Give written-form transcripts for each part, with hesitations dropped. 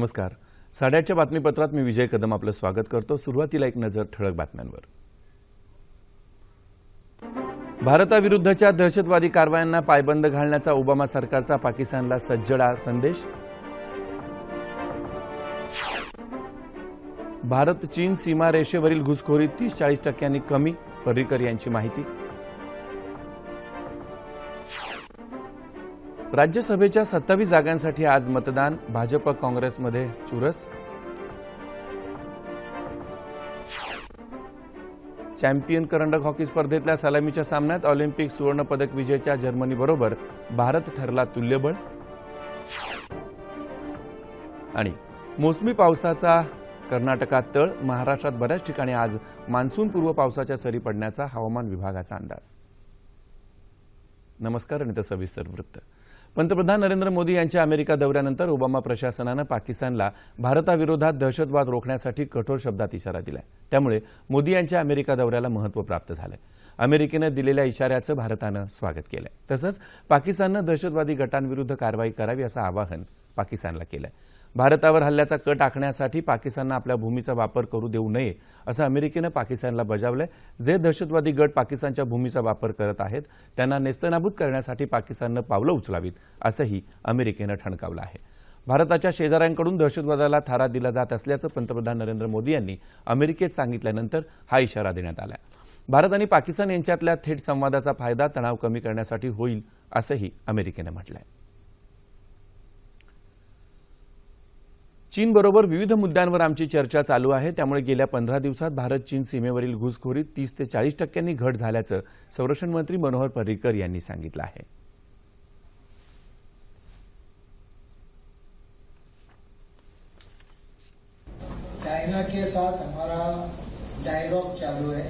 नमस्कार. 8:30च्या बातमीपत्रात मी विजय कदम आपलं स्वागत करतो. सुरुवातीला एक नजर ठळक बातम्यांवर. भारताविरुद्धच्या दहशतवादी कारवायांना पायबंद घालण्याचा ओबामा सरकारचा पाकिस्तानला सज्जडा संदेश. भारत चीन सीमा रेषेवरील घुसखोरी 30-40% कमी, पर्रिकर यांची माहिती. राज्यसभेच्या 27 जागांसाठी आज मतदान, भाजप काँग्रेसमध्ये चुरस. चॅम्पियन करंडक हॉकी स्पर्धेतल्या सलामीच्या सामन्यात ऑलिम्पिक सुवर्ण पदक विजेत्या जर्मनीबरोबर भारत ठरला तुल्यबळ. आणि मोसमी पावसाचा कर्नाटकात तळ, महाराष्ट्रात बऱ्याच ठिकाणी आज मान्सूनपूर्व पावसाच्या सरी पडण्याचा हवामान विभागाचा अंदाज. नमस्कार आणि तर सविस्तर वृत्त. पंतप्रधान नरेंद्र मोदी यांच्या अमेरिका दौऱ्यानंतर ओबामा प्रशासनानं पाकिस्तानला भारताविरोधात दहशतवाद रोखण्यासाठी कठोर शब्दात इशारा दिलाय. त्यामुळे मोदी यांच्या अमेरिका दौऱ्याला महत्त्व प्राप्त झालंय. अमेरिकेनं दिलेल्या इशाऱ्याचं भारतानं स्वागत केलंय. तसंच पाकिस्ताननं दहशतवादी गटांविरुद्ध कारवाई करावी असं आवाहन पाकिस्तानला केलंय. भारतावर हल्ल्याचा कट आखण्यासाठी पाकिस्ताननं आपल्या भूमीचा वापर करू देऊ नये असं अमेरिकेनं पाकिस्तानला बजावलंय. जे दहशतवादी गट पाकिस्तानच्या भूमीचा वापर करत आहेत त्यांना नेस्तनाबूत करण्यासाठी पाकिस्ताननं पावलं उचलावीत असंही अमेरिकेनं ठणकावलं आहे. भारताच्या शेजाऱ्यांकडून दहशतवादाला थारा दिला जात असल्याचं पंतप्रधान नरेंद्र मोदी यांनी अमेरिकेत सांगितल्यानंतर हा इशारा देण्यात आला. भारत आणि पाकिस्तान यांच्यातल्या थेट संवादाचा फायदा तणाव कमी करण्यासाठी होईल असंही अमेरिकेनं म्हटलंय. चीनबरोबर विविध मुद्द्यांवर आमची चर्चा चालू आहे. त्यामुळे गेल्या 15 दिवसात भारत चीन सीमेवरील घुसखोरीत 30 ते 40% घट झाल्याचं संरक्षण मंत्री मनोहर पर्रिकर यांनी सांगितलं आहे. चाइना के साथ हमारा डायलॉग चालू है,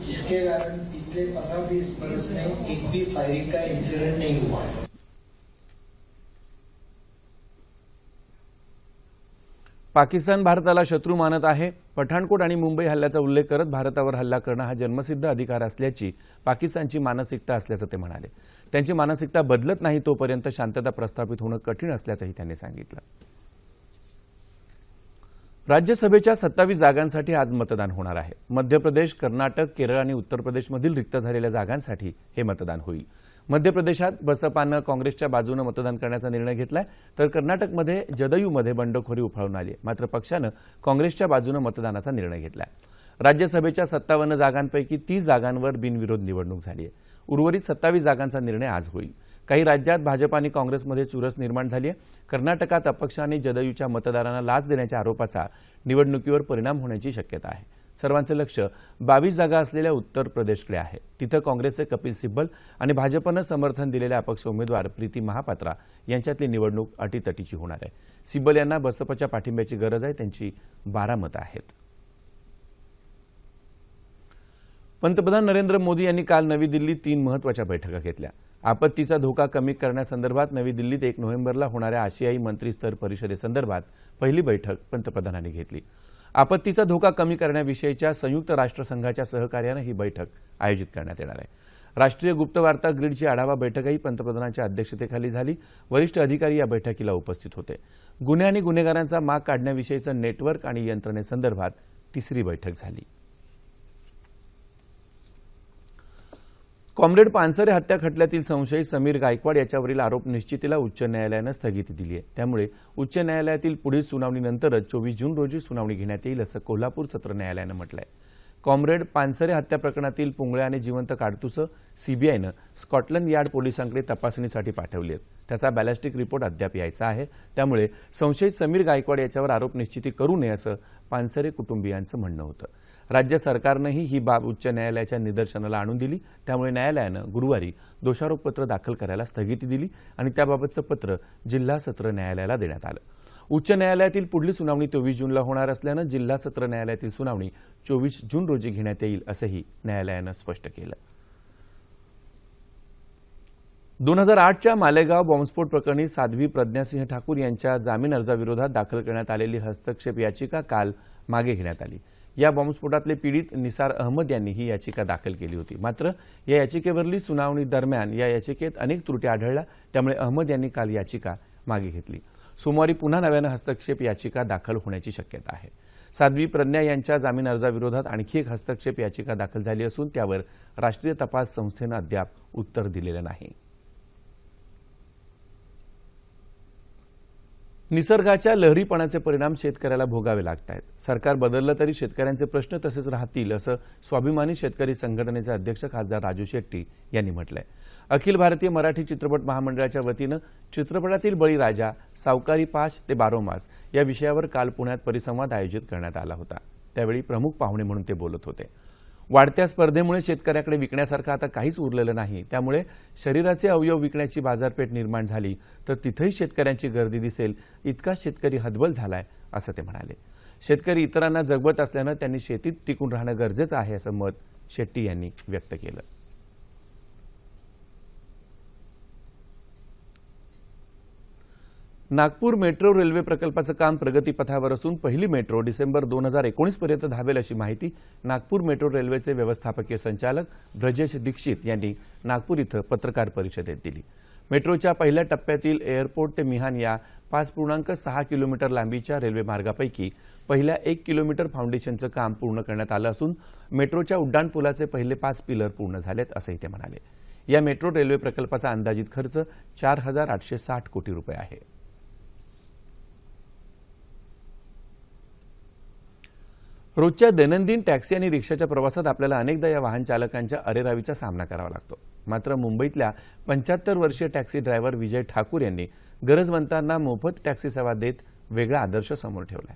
जिसके कारण पिछले 15-20 वर्ष में एक भी फायरिंग का इंसिडेंट नहीं हुआ है. पाकिस्तान भारताला शत्रू मानत आहे. पठाणकोट आणि मुंबई हल्ल्याचा उल्लेख करत भारतावर हल्ला करणं हा जन्मसिद्ध अधिकार असल्याची पाकिस्तानची मानसिकता असल्याचं ते म्हणाले. त्यांची मानसिकता बदलत नाही तोपर्यंत शांतता प्रस्थापित होणं कठीण असल्याचंही त्यांनी सांगितलं. राज्यसभेच्या 27 जागांसाठी आज मतदान होणार आहे. मध्य प्रदेश, कर्नाटक, केरळ आणि उत्तर प्रदेशमधील रिक्त झालेल्या जागांसाठी हे मतदान होईल. मध्य प्रदेशात बसपानं काँग्रेसच्या बाजूने मतदान करण्याचा निर्णय घेतलाय, तर कर्नाटकमध्ये जदयूमध्ये बंडखोरी उफाळून आली आहे. मात्र पक्षानं काँग्रेसच्या बाजूने मतदानाचा निर्णय घेतलाय. राज्यसभेच्या 57 जागांपैकी 30 जागांवर बिनविरोध निवडणूक झाली आहे. उर्वरित 27 जागांचा निर्णय आज होईल. काही राज्यात भाजप आणि काँग्रेसमध्ये चुरस निर्माण झाली आहे. कर्नाटकात अपक्ष आणि जदयूच्या मतदारांना लाच देण्याच्या आरोपाचा निवडणुकीवर परिणाम होण्याची शक्यता आहे. सर्वांचं लक्ष 22 जागा असलेल्या उत्तर प्रदेशकडे आहे. तिथं काँग्रेसचे कपिल सिब्बल आणि भाजपनं समर्थन दिलेल्या अपक्ष उमेदवार प्रीती महापात्रा यांच्यातली निवडणूक अटीतटीची होणार आहे. सिब्बल यांना बसपच्या पाठिंब्याची गरज आहे. त्यांची 12 मतं आहेत. पंतप्रधान नरेंद्र मोदी यांनी काल नवी दिल्लीत 3 महत्त्वाच्या बैठका घेतल्या. आपत्तीचा धोका कमी करण्यासंदर्भात नवी दिल्लीत 1 नोव्हेंबरला होणाऱ्या आशियाई मंत्रीस्तर परिषदेसंदर्भात पहिली बैठक पंतप्रधानांनी घेतली. आपत्तीचा धोका कमी करण्याविषयीच्या संयुक्त राष्ट्रसंघाच्या सहकार्यानं ही बैठक आयोजित करण्यात येणार आहे. राष्ट्रीय गुप्तवार्ता ग्रीडची आढावा बैठकही पंतप्रधानांच्या अध्यक्षतेखाली झाली. वरिष्ठ अधिकारी या बैठकीला उपस्थित होते. गुन्हे आणि गुन्हेगारांचा माग काढण्याविषयीचं नेटवर्क आणि यंत्रणेसंदर्भात तिसरी बैठक झाली. कॉम्रेड पानसरे हत्या खटल्यातील संशयित समीर गायकवाड याच्यावरील आरोप निश्चितीला उच्च न्यायालयानं स्थगिती दिली आहे. त्यामुळे उच्च न्यायालयातील पुढील सुनावणीनंतरच 24 जून रोजी सुनावणी घेण्यात येईल असं कोल्हापूर सत्र न्यायालयानं म्हटलंय. कॉम्रेड पानसरे हत्या प्रकरणातील पुंगळ्या आणि जिवंत काडतुसं सीबीआयनं स्कॉटलंड यार्ड पोलिसांकडे तपासणीसाठी पाठवली आहेत. त्याचा बॅलिस्टिक रिपोर्ट अद्याप यायचा आहे. त्यामुळे संशयित समीर गायकवाड याच्यावर आरोप निश्चिती करू नये असं पानसरे कुटुंबियांचं म्हणणं होतं. राज्य सरकारनंही ही बाब उच्च न्यायालयाच्या निदर्शनाला आणून दिली. त्यामुळे न्यायालयानं गुरुवारी दोषारोपपत्र दाखल करायला स्थगिती दिली आणि त्याबाबतचं पत्र जिल्हा सत्र न्यायालयाला देण्यात आलं. उच्च न्यायालयातील पुढली सुनावणी 24 जूनला होणार असल्यानं जिल्हा सत्र न्यायालयातील सुनावणी 24 जून रोजी घेण्यात येईल असंही न्यायालयानं स्पष्ट केलं. 2008च्या मालेगाव बॉम्बस्फोट प्रकरणी साध्वी प्रज्ञासिंह ठाकूर यांच्या जामीन अर्जाविरोधात दाखल करण्यात आलेली हस्तक्षेप याचिका काल मागे घेण्यात आली. या बॉम्बस्फोटातले पीडित निसार अहमद यांनी ही याचिका दाखल केली होती. मात्र या याचिकेवरली सुनावणी दरम्यान या याचिकेत अनेक त्रुटी आढळल्या. त्यामुळे अहमद यांनी काल याचिका मागे घेतली. सोमवारी पुन्हा नव्यानं हस्तक्षेप याचिका दाखल होण्याची शक्यता आहे। साध्वी प्रज्ञा यांच्या जामीन अर्जाविरोधात आणखी एक हस्तक्षेप याचिका दाखल झाली असून त्यावर राष्ट्रीय तपास संस्थेनं अद्याप उत्तर दिलेलं नाही। निसर्गाच्या लहरीपणाचे परिणाम शेतकऱ्याला भोगावे लागत आहेत। सरकार बदललं तरी शेतकऱ्यांचे प्रश्न तसेच राहतील असं स्वाभिमानी शेतकरी संघटनेचे अध्यक्ष खासदार राजू शेट्टी यांनी म्हटलंय। अखिल भारतीय मराठी चित्रपट महामंडळाच्या वतीनं चित्रपटातील बळीराजा, सावकारी 5 ते 12 मास या विषयावर काल पुण्यात परिसंवाद आयोजित करण्यात आला होता। त्यावेळी प्रमुख पाहुणे म्हणून ते बोलत होते। वाढत्या स्पर्धेमुळे शेतकऱ्याकडे विकण्यासारखं आता काहीच उरलेलं नाही, त्यामुळे शरीराचे अवयव विकण्याची बाजारपेठ निर्माण झाली तर तिथेही शेतकऱ्यांची गर्दी दिसेल इतका शेतकरी हतबल झालाय असं ते म्हणाले। शेतकरी इतरांना जगवत असल्यानं त्यांनी शेतीत टिकून राहणं गरजेचं आहे असं मत शेट्टी यांनी व्यक्त केलं। नागपूर मेट्रो रेल्वे प्रकल्पाचं काम प्रगतीपथावर असून पहिली मेट्रो डिसेंबर 2019 पर्यंत धावेल अशी माहिती नागपूर मेट्रो रेल्वेचे व्यवस्थापकीय संचालक ब्रजेश दीक्षित यांनी नागपूर इथं पत्रकार परिषदेत दिली। मेट्रोच्या पहिल्या टप्प्यातील एअरपोर्ट ते मिहान या 5.6 किलोमीटर लांबीच्या रेल्वे मार्गापैकी पहिल्या 1 किलोमीटर फाउंडेशनचं काम पूर्ण करण्यात आलं असून मेट्रोच्या उड्डाणपुलाचे पहिले 5 पिलर पूर्ण झालेत असंही ते म्हणाले। या मेट्रो रेल्वे प्रकल्पाचा अंदाजित खर्च 4,860 कोटी रुपये आहे। रोजच्या दैनंदिन टॅक्सी आणि रिक्षाच्या प्रवासात आपल्याला अनेकदा या वाहन चालकांच्या अरेरावीचा सामना करावा लागतो। मात्र मुंबईतल्या 75 वर्षीय टॅक्सी ड्रायव्हर विजय ठाकूर यांनी गरजवंतांना मोफत टॅक्सी सेवा देत वेगळा आदर्श समोर ठेवलाय।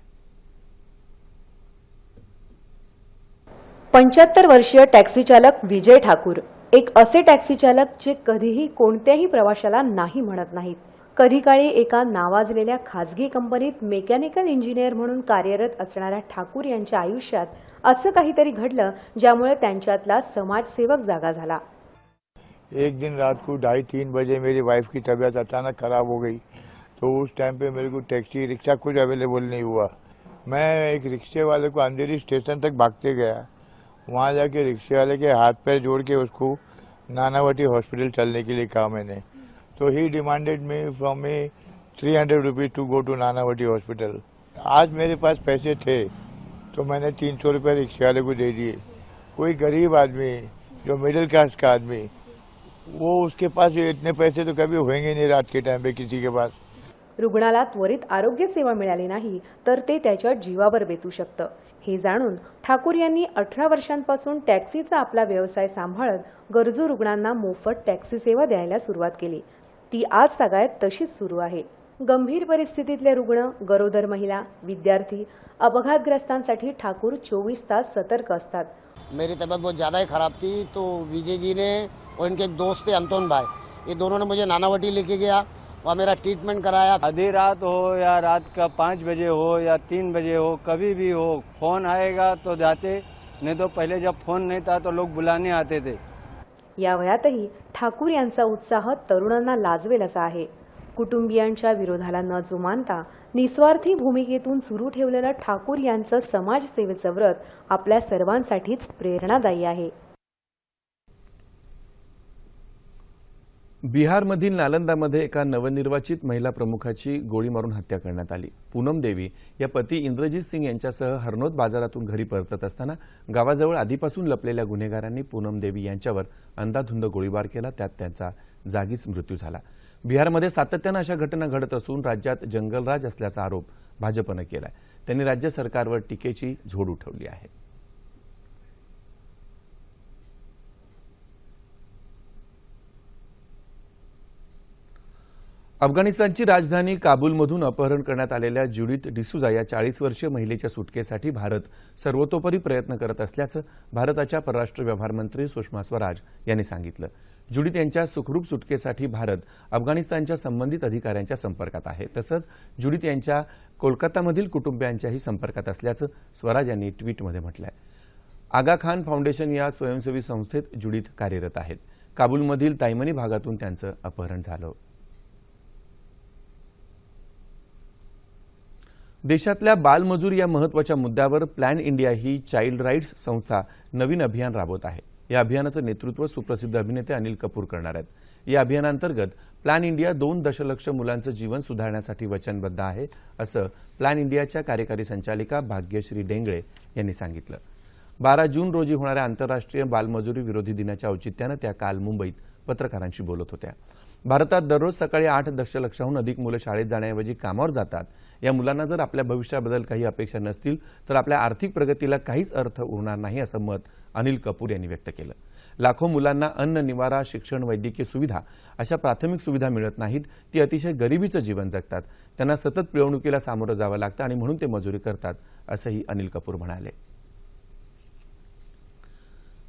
75 वर्षीय टॅक्सी चालक विजय ठाकूर एक असे टॅक्सी चालक जे कधीही कोणत्याही प्रवाशाला नाही म्हणत नाहीत। कधी काळी एका नावाजलेल्या खासगी कंपनीत मेकॅनिकल इंजिनियर म्हणून कार्यरत असणाऱ्या ठाकूर यांच्या आयुष्यात असं काहीतरी घडलं ज्यामुळे त्यांच्यातला समाजसेवक जागा झाला। एक दिन रात को 2:30-3 बजे मेरी वाइफ की तबीयत अचानक खराब हो गई, तो उस टाइम पे मेरे को टैक्सी रिक्शा कुछ अवेलेबल नहीं हुआ। मैं एक रिक्शे वाले को अंधेरी स्टेशन तक भागते गया। वहाँ जाके रिक्शे वाले के हाथ पैर जोड़ के उसको नानावटी हॉस्पिटल चलने के लिए कहा मैंने। तो he demanded me from me 300 rupees to go to Nanavati hospital. आज मेरे पास पैसे थे तो मैंने 300 रुपये रिक्शे वाले को दे दिए। कोई गरीब आदमी जो मिडिल क्लास का आदमी, वो उसके पास इतने पैसे तो कभी होंगे नहीं रात के टाइम पे किसी के पास। रुग्णाला त्वरित आरोग्य सेवा मिळाली नाही तर ते त्याच्या जीवावर बेतू शकतं। हे जाणून ठाकूर यांनी 18 वर्षांपासून टॅक्सीचा आपला व्यवसाय सांभाळत गरजू रुग्णांना मोफत टॅक्सी सेवा द्यायला सुरुवात केली। ती आज तागायत तशीच सुरू आहे। गंभीर परिस्थितीतले रुग्ण, गरोदर महिला, विद्यार्थी, अपघातग्रस्तांसाठी ठाकूर 24 तास सतर्क असतात। मेरी तबीयत बहुत ज़्यादा ही खराब थी तो विजय जी ने और इनके एक दोस्त थे अंतोन भाई, ये दोनों ने मुझे नानावटी लेके गया, वहाँ मेरा ट्रीटमेंट कराया। आधी रात हो या रात का 5 बजे हो या 3 बजे हो, कभी भी हो, फोन आएगा तो जाते, नहीं तो पहले जब फोन नहीं था तो लोग बुलाने आते थे। या वयातही ठाकूर यांचा उत्साह तरुणांना लाजवेल असा आहे। कुटुंबियांच्या विरोधाला न जुमानता निस्वार्थी भूमिकेतून सुरू ठेवलेलं ठाकूर यांचं समाजसेवेचं व्रत आपल्या सर्वांसाठीच प्रेरणादायी आहे। बिहारमधील नालंदामध्ये एका नवनिर्वाचित महिला प्रमुखाची गोळी मारून हत्या करण्यात आली। पूनम देवी या पती इंद्रजीत सिंग यांच्यासह हरनोत बाजारातून घरी परतत असताना गावाजवळ आधीपासून लपलेल्या गुन्हेगारांनी पूनम देवी यांच्यावर अंधाधुंद गोळीबार केला, त्यात त्यांचा जागीच मृत्यू झाला। बिहारमध्ये सातत्यानं अशा घटना घडत असून राज्यात जंगलराज असल्याचा आरोप भाजपनं केलाय। त्यांनी राज्य सरकारवर टीकेची झोड उठवली आहे। अफगाणिस्तानची राजधानी काबूलमधून अपहरण करण्यात आलेल्या ज्युडिथ डिसूजा या 40 वर्षीय महिलेच्या सुटकेसाठी भारत सर्वतोपरी प्रयत्न करत असल्याचं भारताच्या परराष्ट्र व्यवहार मंत्री सुषमा स्वराज यांनी सांगितलं। ज्युडिथ यांच्या सुखरूप सुटकेसाठी भारत अफगाणिस्तानच्या संबंधित अधिकाऱ्यांच्या संपर्कात आहे, तसंच ज्युडिथ यांच्या कोलकातामधील कुटुंबियांच्याही संपर्कात असल्याचं स्वराज यांनी ट्विटमध्ये म्हटलंय। आगा खान फाउंडेशन या स्वयंसेवी संस्थेत ज्युडिथ कार्यरत आहेत। काबूलमधील तायमनी भागातून त्यांचं अपहरण झालं। देशातल्या बालमजुरी या महत्त्वाच्या मुद्द्यावर प्लॅन इंडिया ही चाइल्ड राईट्स संस्था नवीन अभियान राबवत आहे। या अभियानाचं नेतृत्व सुप्रसिद्ध अभिनेते अनिल कपूर करणार आहेत। या अभियानांतर्गत प्लॅन इंडिया 2 दशलक्ष मुलांचं जीवन सुधारण्यासाठी वचनबद्ध आहे, असं प्लॅन इंडियाच्या कार्यकारी संचालिका भाग्यश्री डेंगळे यांनी सांगितलं. 12 जून रोजी होणाऱ्या आंतरराष्ट्रीय बालमजुरी विरोधी दिनाच्या औचित्यानं त्या काल मुंबईत पत्रकारांशी बोलत होत्या. भारतात दररोज सकाळी 8 दशलक्षाहून अधिक मुलं शाळेत जाण्याऐवजी कामावर जातात. या मुलांना जर आपल्या भविष्याबद्दल काही अपेक्षा नसतील तर आपल्या आर्थिक प्रगतीला काहीच अर्थ उरणार नाही, असं मत अनिल कपूर यांनी व्यक्त केलं. लाखो मुलांना अन्न, निवारा, शिक्षण, वैद्यकीय सुविधा अशा प्राथमिक सुविधा मिळत नाहीत. ती अतिशय गरिबीचं जीवन जगतात. त्यांना सतत पिळवणुकीला सामोरं जावं लागतं आणि म्हणून ते मजुरी करतात, असंही अनिल कपूर म्हणाले.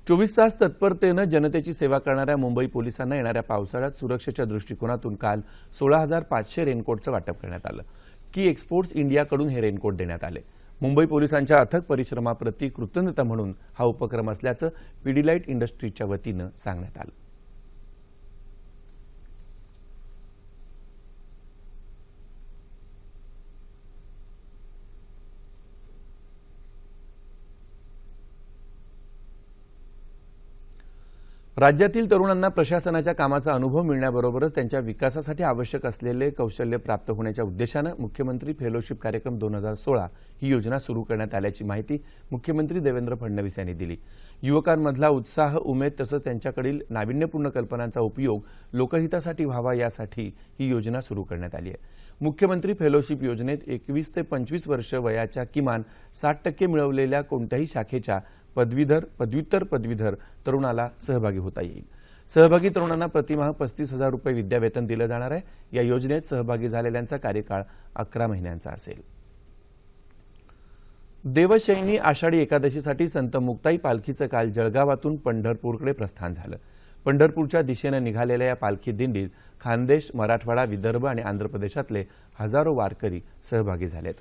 24 तास तत्परतेनं जनतेची सेवा करणाऱ्या मुंबई पोलिसांना येणाऱ्या पावसाळ्यात सुरक्षेच्या दृष्टिकोनातून काल 16,500 रेनकोटचं वाटप करण्यात आलं. की एक्सपोर्ट्स इंडियाकडून हे रेनकोट देण्यात आले. मुंबई पोलिसांच्या अथक परिश्रमाप्रती कृतज्ञता म्हणून हा उपक्रम असल्याचं पिडिलाइट इंडस्ट्रीजच्या वतीनं सांगण्यात आलं. राज्यातील तरुणांना प्रशासनाच्या कामाचा अनुभव मिळण्याबरोबरच त्यांच्या विकासासाठी आवश्यक असलेले कौशल्य प्राप्त होण्याच्या उद्देशानं मुख्यमंत्री फेलोशिप कार्यक्रम 2016 ही योजना सुरू करण्यात आल्याची माहिती मुख्यमंत्री देवेंद्र फडणवीस यांनी दिली. युवकांमधला उत्साह, उमेद तसंच त्यांच्याकडील नाविन्यपूर्ण कल्पनांचा उपयोग लोकहितासाठी व्हावा यासाठी ही योजना सुरू करण्यात आली आहे. मुख्यमंत्री फेलोशिप योजनेत 21 ते 25 वर्ष वयाच्या किमान 60% मिळवलेल्या कोणत्याही शाखेच्या पदवीधर, पदव्युत्तर तरुणाला सहभागी होता येईल. सहभागी तरुणांना प्रतिमाह 35,000 रुपये विद्यावेतन दिलं जाणार आहे. या योजनेत सहभागी झालेल्यांचा कार्यकाळ 11 महिन्यांचा असेल. देवशयनी आषाढी एकादशीसाठी संत मुक्ताई पालखीचं काल जळगावातून पंढरपूरकडे प्रस्थान झालं. पंढरपूरच्या दिशेनं निघालेल्या या पालखी दिंडीत खानदेश, मराठवाडा, विदर्भ आणि आंध्र प्रदेशातले हजारो वारकरी सहभागी झालेत.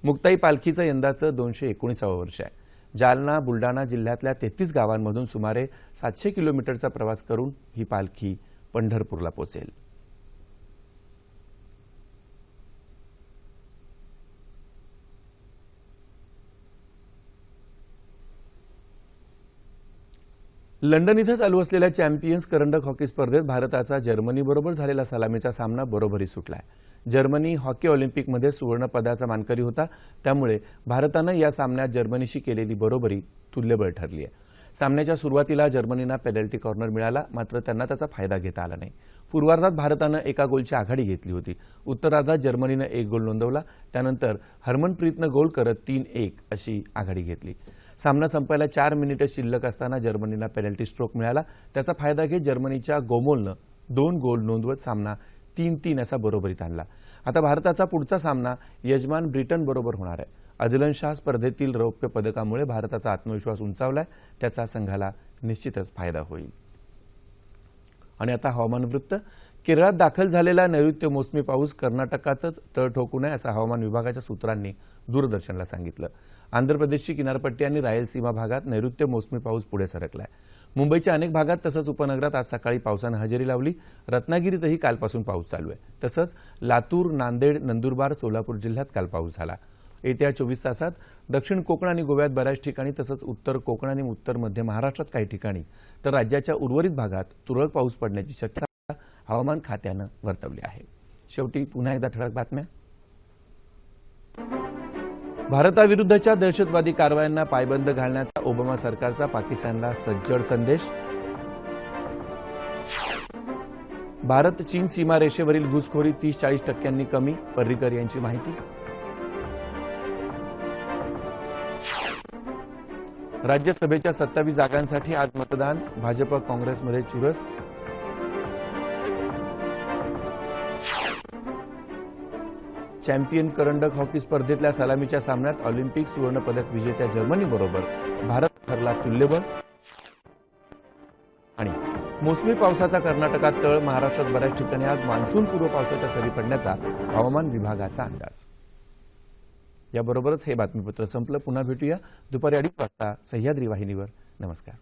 मुक्ताई पालखीचं यंदाचं 219वं वर्ष आहे. जालना, बुलडाणा जिल्ह्यातल्या 33 गावांमधून सुमारे 700 किलोमीटरचा प्रवास करून ही पालखी पंढरपूरला पोहोचेल. लंडन इथं चालू असलेल्या चॅम्पियन्स करंडक हॉकी स्पर्धेत भारताचा जर्मनीबरोबर झालेला सलामीचा सामना बरोबरी सुटलाय. जर्मनी हॉकी ऑलिम्पिकमध्ये सुवर्णपदाचा मानकरी होता. त्यामुळे भारतानं या सामन्यात जर्मनीशी केलेली बरोबरी तुल्यबळ ठरली आहे. सामन्याच्या सुरुवातीला जर्मनीला पेनल्टी कॉर्नर मिळाला, मात्र त्यांना त्याचा फायदा घेता आला नाही. पूर्वार्धात भारतानं 1 गोलची आघाडी घेतली होती. उत्तरार्धात जर्मनीनं 1 गोल नोंदवला. त्यानंतर हरमनप्रीतनं गोल करत 3-1 अशी आघाडी घेतली. सामना संपायला 4 मिनिटे शिल्लक असताना जर्मनीला पेनल्टी स्ट्रोक मिळाला. त्याचा फायदा घेत जर्मनीच्या गोमोलनं 2 गोल नोंदवत सामना 3-3 असा बरोबरीत आणला. आता भारताचा पुढचा सामना यजमान ब्रिटन बरोबर होणार आहे. अजलन शाह स्पर्धेतील रौप्य पदकामुळे भारताचा आत्मविश्वास उंचावलाय. त्याचा संघाला निश्चितच फायदा होईल. आणि आता हवामान वृत्त. केरळात दाखल झालेला नैऋत्य मोसमी पाऊस कर्नाटकातच तळ ठोकू नये असं हवामान विभागाच्या सूत्रांनी दूरदर्शनला सांगितलं. आंध्र प्रदेशची किनारपट्टी आणि रायलसीमा भागात नैऋत्य मोसमी पाऊस पुढे सरकलाय. मुंबईच्या अनेक भागात तसंच उपनगरात आज सकाळी पावसानं हजेरी लावली. रत्नागिरीतही कालपासून पाऊस चालू आहे. तसंच लातूर, नांदेड, नंदुरबार, सोलापूर जिल्ह्यात काल पाऊस झाला. येत्या 24 तासात दक्षिण कोकण आणि गोव्यात बऱ्याच ठिकाणी तसंच उत्तर कोकण आणि उत्तर मध्य महाराष्ट्रात काही ठिकाणी तर राज्याच्या उर्वरित भागात तुरळक पाऊस पडण्याची शक्यता हवामान खात्यानं वर्तवली आहे. शेवटी पुन्हा एकदा ठळक बातम्या. भारताविरुद्धच्या दहशतवादी कारवायांना पायबंद घालण्याचा ओबामा सरकारचा पाकिस्तानला सज्जड संदेश. भारत चीन सीमारेषेवरील घुसखोरी 30-40% कमी, पर्रिकर यांची माहिती. राज्यसभेच्या 27 जागांसाठी आज मतदान. भाजप काँग्रेसमध्ये चुरस. चॅम्पियन करंडक हॉकी स्पर्धेतल्या सलामीच्या सामन्यात ऑलिम्पिक सुवर्णपदक विजेत्या जर्मनीबरोबर भारत ठरला तुल्यबळ. आणि मोसमी पावसाचा कर्नाटकात तळ, महाराष्ट्रात बऱ्याच ठिकाणी आज मान्सूनपूर्व पावसाच्या सरी पडण्याचा हवामान विभागाचा अंदाज. याबरोबरच हे बातमीपत्र संपलं. पुन्हा भेटूया दुपारी 2:30 वाजता सह्याद्री वाहिनीवर. नमस्कार.